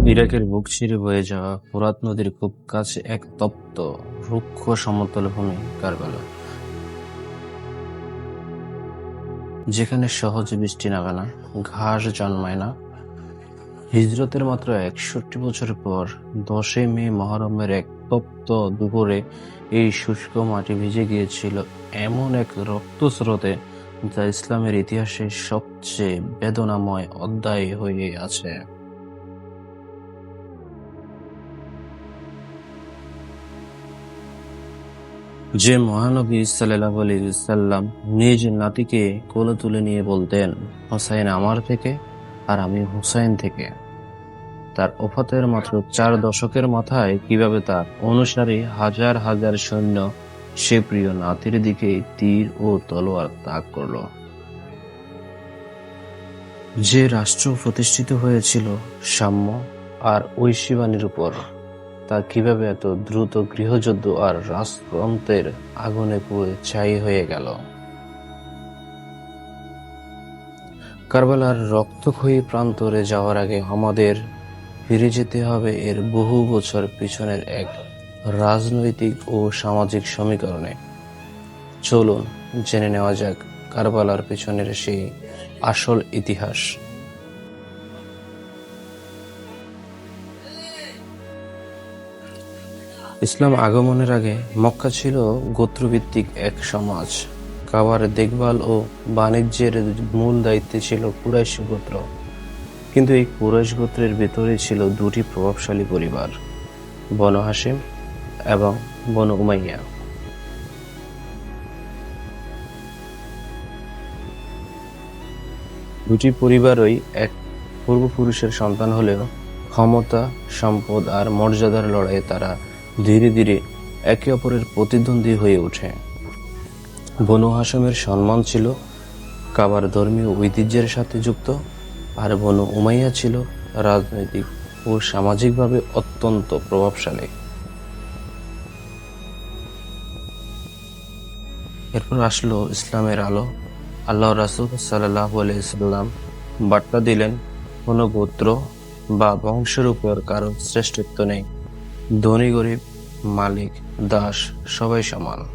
ইরাকের বুক চিরে বয়ে যাওয়া ফোরাত নদীর খুব কাছে এক তপ্ত, রুক্ষ সমতল ভূমি কারবালা, যেখানে সহজে বৃষ্টি নামে না, ঘাস জন্মায় না। হিজরতের মাত্র ৬১ বছর পর ১০ মে মহরমের এক তপ্ত দুপুরে এই শুষ্ক মাটি ভিজে গিয়েছিল এমন এক রক্তস্রোতে, যা ইসলামের ইতিহাসে সবচেয়ে বেদনাময় অধ্যায় হয়ে আছে। যে মহানবী সাল্লাল্লাহু আলাইহি ওয়াসাল্লাম নিজ নাতিকে কোলে তুলে নিয়ে বলতেন, "হোসাইন আমার থেকে আর আমি হুসাইন থেকে", তার ওফাতের মাত্র ৪ দশকের মাথায় কিভাবে তার অনুসারী হাজার হাজার সৈন্য সে প্রিয় নাতির দিকে তীর ও তলোয়ার তাক করল। যে রাষ্ট্র প্রতিষ্ঠিত হয়েছিল সাম্য আর ঐশীবাণীর উপর, তা কিভাবে এত দ্রুত গৃহযুদ্ধ আর রাজতন্ত্রের আগুনে পুড়ে ছাই হয়ে গেল। কারবালার রক্তক্ষয়ী প্রান্তরে যাওয়ার আগে আমাদের ফিরে যেতে হবে এর বহু বছর পিছনের এক রাজনৈতিক ও সামাজিক সমীকরণে। চলুন জেনে নেওয়া যাক কারবালার পিছনের সেই আসল ইতিহাস। ইসলাম আগমনের আগে মক্কা ছিল গোত্রভিত্তিক এক সমাজ। কাবার দেখভাল ও বাণিজ্যের মূল দায়িত্বে ছিল কুরাইশ গোত্র। কিন্তু এই কুরাইশ গোত্রের ভেতরে ছিল দুটি প্রভাবশালী পরিবার, বনু হাশিম এবং বনু উমাইয়া। দুটি পরিবারই এক পূর্বপুরুষের সন্তান হলেও ক্ষমতা, সম্পদ আর মর্যাদার লড়াইয়ে তারা ধীরে ধীরে একে অপরের প্রতিদ্বন্দ্বী হয়ে ওঠে। বনু হাশিমের সম্মান ছিল কাবার ধর্মীয় ঐতিহ্যের সাথে যুক্ত, আর বনু উমাইয়া ছিল রাজনৈতিক ও সামাজিকভাবে অত্যন্ত প্রভাবশালী। এরপর আসলো ইসলামের আলো। আল্লাহ রাসূল সাল্লাল্লাহু আলাইহি ওয়াসাল্লাম বার্তা দিলেন, কোনো গোত্র বা বংশের উপর কারো শ্রেষ্ঠত্ব নেই। ধনী গরিব, মালিক দাস সবাই সমান।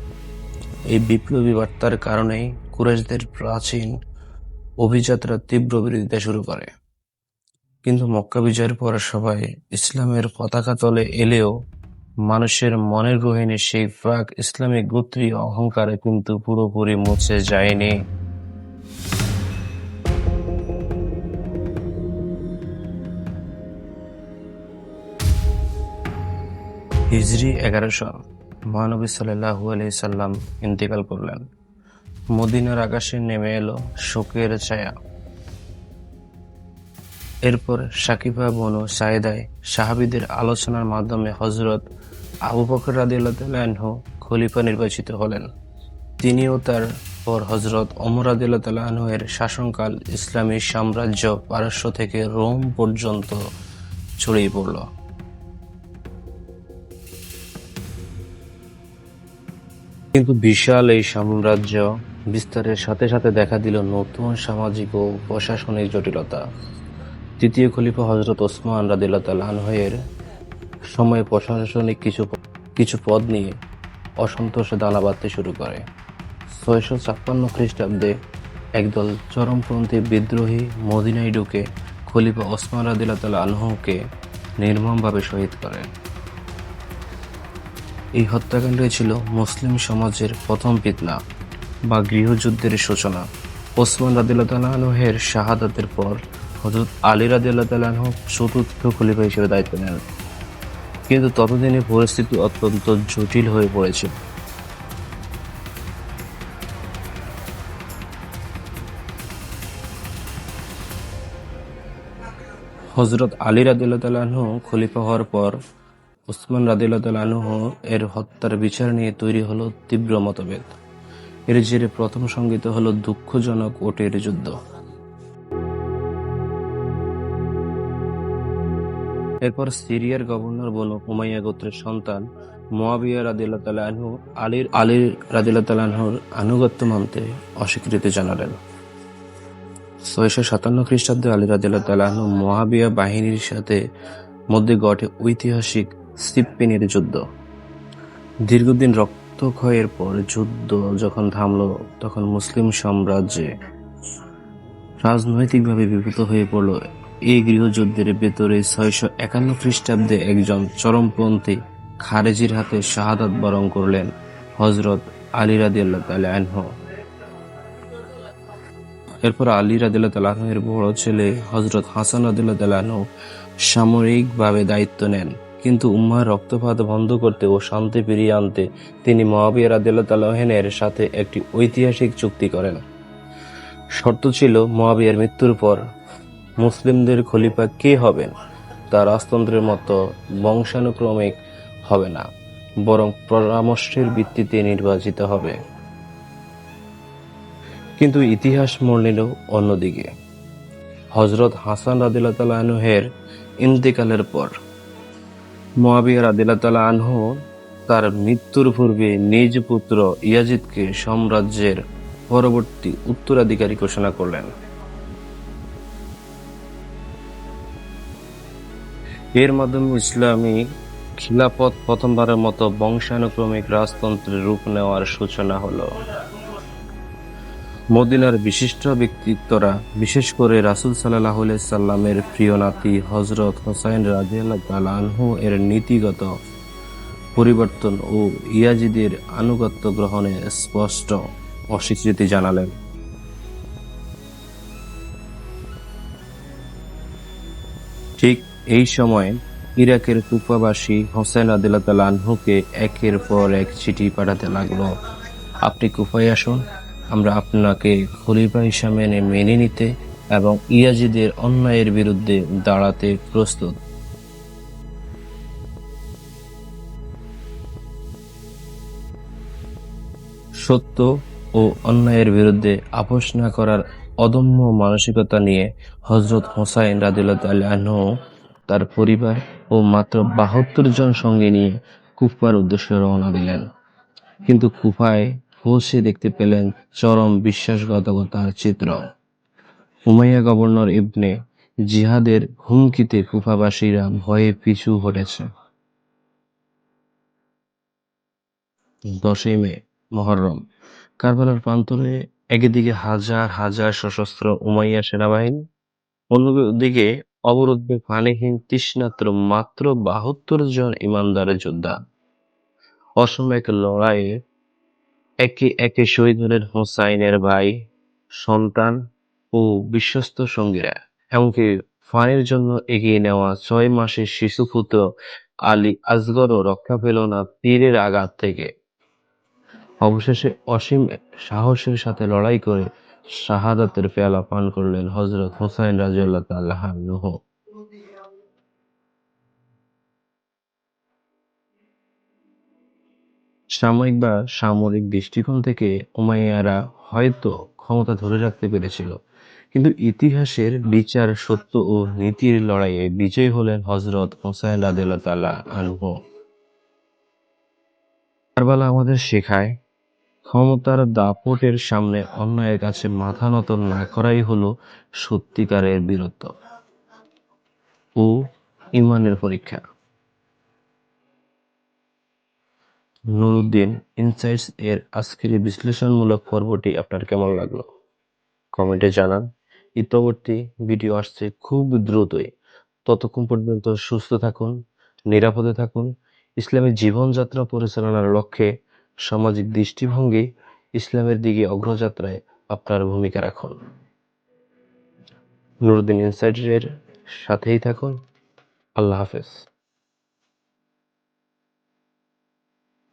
এই বিপ্লবী বার্তার কারণেই কুরাইশদের প্রাচীন অভিজাতরা তীব্র বিরোধিতা শুরু করে। কিন্তু মক্কা বিজয়ের পর সবাই ইসলামের পতাকা তলে এলেও মানুষের মনের গহীনে সেই প্রাক ইসলামিক গোত্রীয় অহংকার কিন্তু পুরোপুরি মুছে যায়নি। হিজরি ১১০০ মহানবী সাল্লাল্লাহু আলাইহি সাল্লাম ইন্তেকাল করলেন। মদিনার আকাশে নেমে এলো শোকের ছায়া। এরপর সাকিফা বনু সায়েদায় সাহাবীদের আলোচনার মাধ্যমে হযরত আবু বকর রাদিয়াল্লাহু তাআলা আনহু খলিফা নির্বাচিত হলেন। তিনি ও তার পর হযরত ওমর রাদিয়াল্লাহু তাআলা আনহু এর শাসনকাল ইসলামী সাম্রাজ্য পারস্য থেকে রোম পর্যন্ত ছড়িয়ে পড়ল। কিন্তু বিশাল এই সাম্রাজ্য বিস্তারের সাথে সাথে দেখা দিল নতুন সামাজিক ও প্রশাসনিক জটিলতা। তৃতীয় খলিফা হযরত ওসমান রাদিয়াল্লাহু তাআলা আনহু এর সময়ে প্রশাসনিক কিছু পদ নিয়ে অসন্তোষ দানা বাঁধতে শুরু করে। ৬৫৬ খ্রিস্টাব্দে একদল চরমপন্থী বিদ্রোহী মদিনায় ঢুকে খলিফা ওসমান রাদিয়াল্লাহু তাআলা আনহুকে নির্মমভাবে শহীদ করে। এই হত্যাকাণ্ডই ছিল মুসলিম সমাজের প্রথম ফিতনা বা গৃহযুদ্ধের সূচনা। ওসমান রাদিয়াল্লাহু তাআলা আনহু এর শাহাদাতের পর হযরত আলী রাদিয়াল্লাহু তাআলা আনহু চতুর্থ খলিফা হিসেবে দায়িত্ব নেন। কিন্তু ততদিনে পরিস্থিতি অত্যন্ত জটিল হয়ে পড়েছিল। হযরত আলী রাদিয়াল্লাহু তাআলা আনহু খলিফা হওয়ার পর ওসমান রাদিয়াল্লাহু তাআলা আনহু এর হত্যার বিচার নিয়ে তৈরি হলো তীব্র মতভেদ। এর জেরে প্রথম সংঘটিত হলো দুঃখজনক ওটের যুদ্ধ। এরপর সিরিয়ার গভর্নর বনু উমাইয়া গোত্রের সন্তান মুয়াবিয়া রাদিয়াল্লাহু তাআলা আনহু আলী রাদিয়াল্লাহু তাআলা আনহুর আনুগত্য মানতে অস্বীকৃতি জানালেন। ৬৫৭ খ্রিস্টাব্দে আলী রাদিয়াল্লাহু তাআলা আনহু মুয়াবিয়া বাহিনীর সাথে মধ্যে ঘটে ঐতিহাসিক সিপ্পিনের যুদ্ধ। দীর্ঘদিন রক্তক্ষয়ের পর যুদ্ধ যখন থামল, তখন মুসলিম সাম্রাজ্যে রাজনৈতিকভাবে বিভূত হয়ে পড়ল। এই গৃহযুদ্ধের ভেতরে 651 খ্রিস্টাব্দে একজন চরমপন্থী খারেজির হাতে শাহাদাত বরণ করলেন হযরত আলী রাদিয়াল্লাহু তাআলা আনহু। এরপর আলী রাদিয়াল্লাহু তাআলা আনহু এর বড় ছেলে হযরত হাসান রাদিয়াল্লাহু তাআলা আনহু সামরিকভাবে দায়িত্ব নেন। কিন্তু উম্মাহর রক্তপাত বন্ধ করতে ও শান্তি ফিরিয়ে আনতে তিনি মুআবিয়া রাদিয়াল্লাহু তাআলা এর সাথে একটি ঐতিহাসিক চুক্তি করেন। শর্ত ছিল, মুআবিয়ার মৃত্যুর পর মুসলিমদের খলিফা কে হবেন তা রাজতন্ত্রের মতো বংশানুক্রমিক হবে না, বরং পরামর্শের ভিত্তিতে নির্বাচিত হবে। কিন্তু ইতিহাস মোড় নিল অন্যদিকে। হযরত হাসান রাদিয়াল্লাহু তাআলা আনহু এর ইন্তেকালের পর মুআবিয়া রাদিয়াল্লাহু তাআলা আনহু তার মৃত্যুর পূর্বে নিজ পুত্র ইয়াজিদকে সাম্রাজ্যের পরবর্তী উত্তরাধিকারী ঘোষণা করলেন। এর মাধ্যমে ইসলামী খিলাফত প্রথমবারের মতো বংশানুক্রমিক রাজতন্ত্রের রূপ নেওয়ার সূচনা হলো। মদিনার বিশিষ্ট ব্যক্তিত্বরা, বিশেষ করে রাসূল সাল্লাল্লাহু আলাইহি সাল্লামের প্রিয় নাতি হযরত হুসাইন রাদিয়াল্লাহু তাআলা আনহু এর নীতিগত পরিবর্তন ও ইয়াজিদের আনুগত্য গ্রহণে স্পষ্ট অস্বীকৃতি জানালেন। ঠিক এই সময় ইরাকের কুফাবাসী হোসেন রাদিয়াল্লাহু তাআলা আনহুকে একের পর এক চিঠি পাঠাতে লাগলো, আপনি কুফায় আসুন, আমরা আপনাকে খলিফা হিসাবে মেনে নিতে এবং ইয়াজিদের অন্যায়ের বিরুদ্ধে দাঁড়াতে প্রস্তুত। সত্য ও অন্যায়ের বিরুদ্ধে আপোষ না করার অদম্য মানসিকতা নিয়ে হযরত হুসাইন রাদিয়াল্লাহু তাআলা আনহু তার পরিবার ও মাত্র ৭২ জন সঙ্গী নিয়ে কুফার উদ্দেশ্যে রওনা দিলেন। কিন্তু কুফায় পৌঁছে দেখতে পেলেন চরম বিশ্বাসঘাতকতার চিত্র। উমাইয়া গভর্নর ইবনে জিয়াদের হুমকিতে কুফাবাসীরা ভয়ে পিছু হটেছে। 10ই মে মুহররম, কারবালার প্রান্তরে একদিকে হাজার হাজার সশস্ত্র উমাইয়া সেনাবাহিনী, অন্যদিকে অবরুদ্ধে পানিহীন তৃষ্ণার্ত মাত্র ৭২ জন ঈমানদার যোদ্ধা। অসাময়িক লড়াইয়ে একে একে শহীদ হলেন হুসাইনের ভাই, সন্তান ও বিশ্বস্ত সঙ্গীরা। এমনকি পানির জন্য এগিয়ে নেওয়া 6 মাসের শিশুপুত্র আলী আসগরও রক্ষা পেল না তীরের আঘাত থেকে। অবশেষে অসীম সাহসের সাথে লড়াই করে শাহাদাতের পেয়ালা পান করলেন হযরত হুসাইন রাদিয়াল্লাহু তাআলা আনহু। সাময়িক বা সামরিক দৃষ্টিকোণ থেকে উমাইয়ারা হয়তো ক্ষমতা ধরে রাখতে পেরেছিল, কিন্তু ইতিহাসের বিচার, সত্য ও নীতির লড়াইয়ে বিজয়ী হলেন হযরত হুসাইন রাদিয়াল্লাহু তাআলা আনহু। কারবালা আমাদের শেখায়, ক্ষমতার দাপটের সামনে অন্যায়ের কাছে মাথা নত না করাই হলো সত্যিকারের বীরত্ব ও ঈমানের পরীক্ষা। নুরুদ্দিন ইনসাইটস এর আজকের এই বিশ্লেষণমূলক পর্বটি আপনার কেমন লাগলো কমেন্টে জানান। এর পরবর্তী ভিডিও আসছে খুব দ্রুতই। ততক্ষণ পর্যন্ত সুস্থ থাকুন, নিরাপদে থাকুন। ইসলামের জীবনযাত্রা পরিচালনার লক্ষ্যে সামাজিক দৃষ্টিভঙ্গি ইসলামের দিকে অগ্রযাত্রায় আপনার ভূমিকা রাখুন। নুরুদ্দিন ইনসাইটস এর সাথেই থাকুন। আল্লাহ হাফেজ।